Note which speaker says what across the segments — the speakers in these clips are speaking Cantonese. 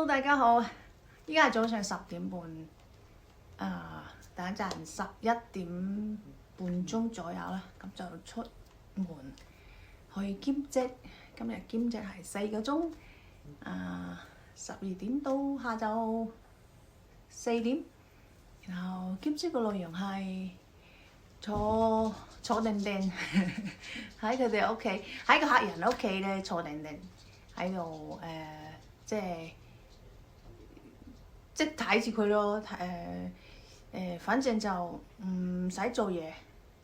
Speaker 1: 大家好，依家係早上10點半，等一陣11點半鐘左右啦，咁就出門去兼職。今日兼職係4個鐘，12點到下晝4點。然後兼職嘅內容係坐定定喺佢哋屋企，喺個客人屋企咧坐定定喺度即睇住佢咯，反正就唔使做嘢，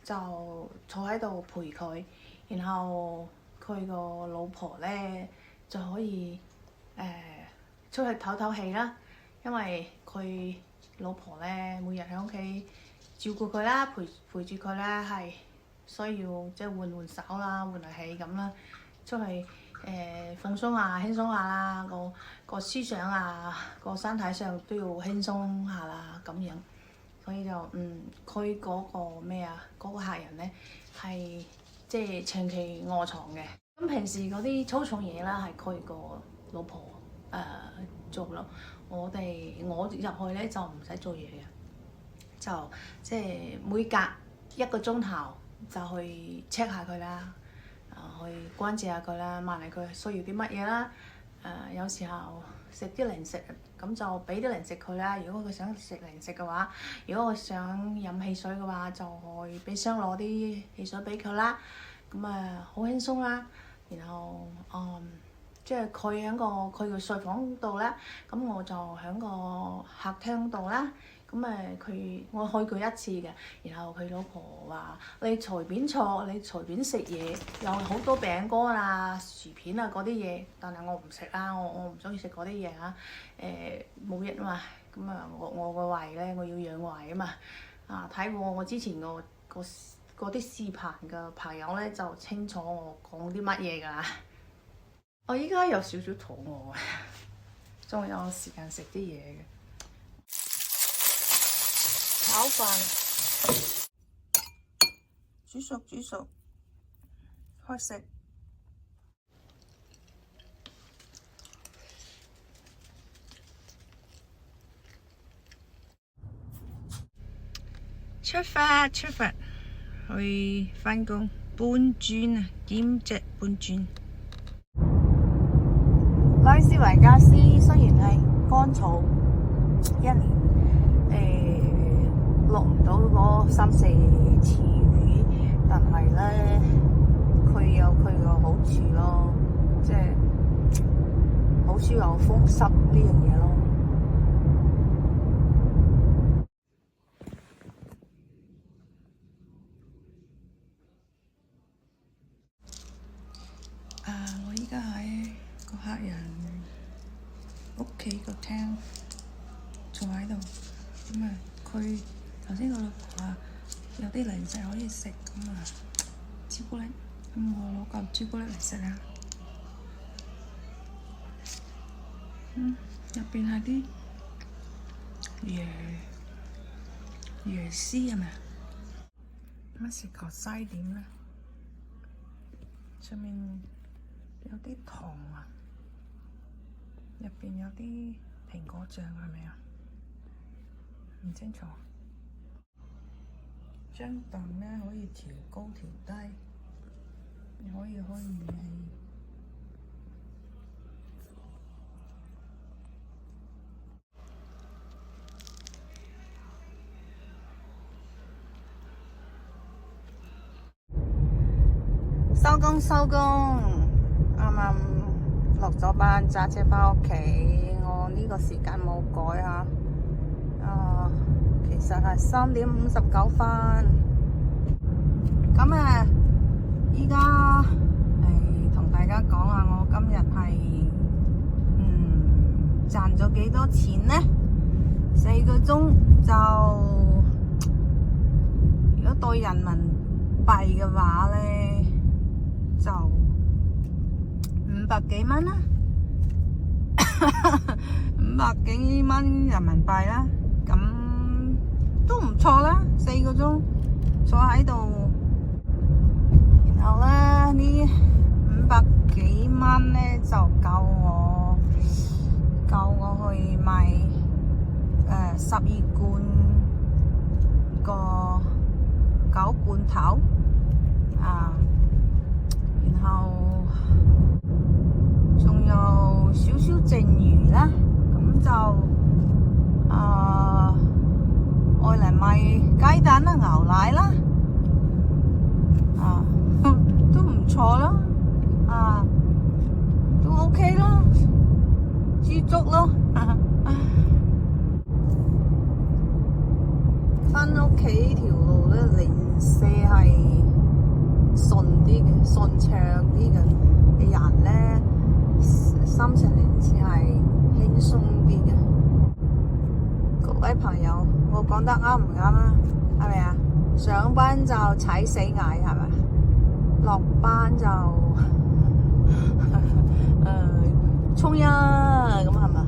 Speaker 1: 就坐喺度陪佢，然後佢個老婆咧就可以出去唞唞氣啦，因為佢老婆咧每日喺屋企照顧佢啦，陪住佢啦，係需要即係換手啦，換下氣咁啦，出去放鬆下、輕鬆下啦，個思想啊、個身體上都要輕鬆下啦，咁樣，所以就佢嗰個嗰個客人咧係即係長期臥床嘅。咁平時嗰啲粗重嘢啦係佢個老婆做咯，我入去咧就唔使做嘢嘅，就即係每隔1個鐘頭就去 check 下佢啦。去關照下佢啦，問下佢需要啲乜嘢啦。有時候食啲零食，咁就俾啲零食佢啦。如果佢想食零食嘅話，如果佢想飲汽水嘅話，就去俾箱攞啲汽水俾佢啦。咁好輕鬆啦。然後即係佢喺佢個睡房度啦，咁我就喺個客廳度啦。咁我去過1次嘅，然後佢老婆話：你隨便坐，你隨便食嘢，有好多餅乾啊、薯片啊嗰啲嘢，但係我唔食啦，我唔中意食嗰啲嘢嚇，冇益啊嘛。咁我個胃咧，我要養胃啊嘛。睇過我之前嗰啲視頻嘅朋友咧，就清楚我講啲乜嘢㗎。我依家有少少肚餓，仲有時間食啲嘢嘅。炒飯，煮熟，開食。出發，去返工，搬磚啊，兼職搬磚。拉斯維加斯雖然係乾燥1年，落唔到嗰3、4次雨，但係咧佢有佢個好處咯，即係好少有風濕呢樣嘢咯。我依家喺個客人屋企個廳坐喺度，咁佢頭先個老婆話有啲零食可以食，咁朱古力，咁我攞嚿朱古力嚟食啦。入邊係啲椰絲係咪？咁食個西點咧，上面有啲糖啊，入邊有啲蘋果醬係咪啊？唔清楚。張凳咧可以調高調低，可以開暖氣。收工，啱啱落咗班，揸車返屋企。我呢個時間冇改嚇。其實係3點59分。咁依家同大家講下，我今日係賺咗幾多錢呢？4個鐘就，如果對人民幣嘅話咧，就500幾蚊啦，500幾蚊人民幣啦。咁都唔錯啦，4個鐘坐喺度，然後咧呢500幾蚊咧就夠我
Speaker 2: 買12罐個9罐頭啊，然後仲有少少剩餘啦，咁就愛嚟買雞蛋啦、牛奶啦，都唔錯咯，都 OK 咯，知足咯。返屋企條路咧，零舍係順啲嘅，順暢啲嘅，人咧心情零舍係輕鬆啲嘅。各位朋友，我講得啱唔啱啊？係咪啊？上班就踩死蟻係咪？落班就衝呀咁係咪？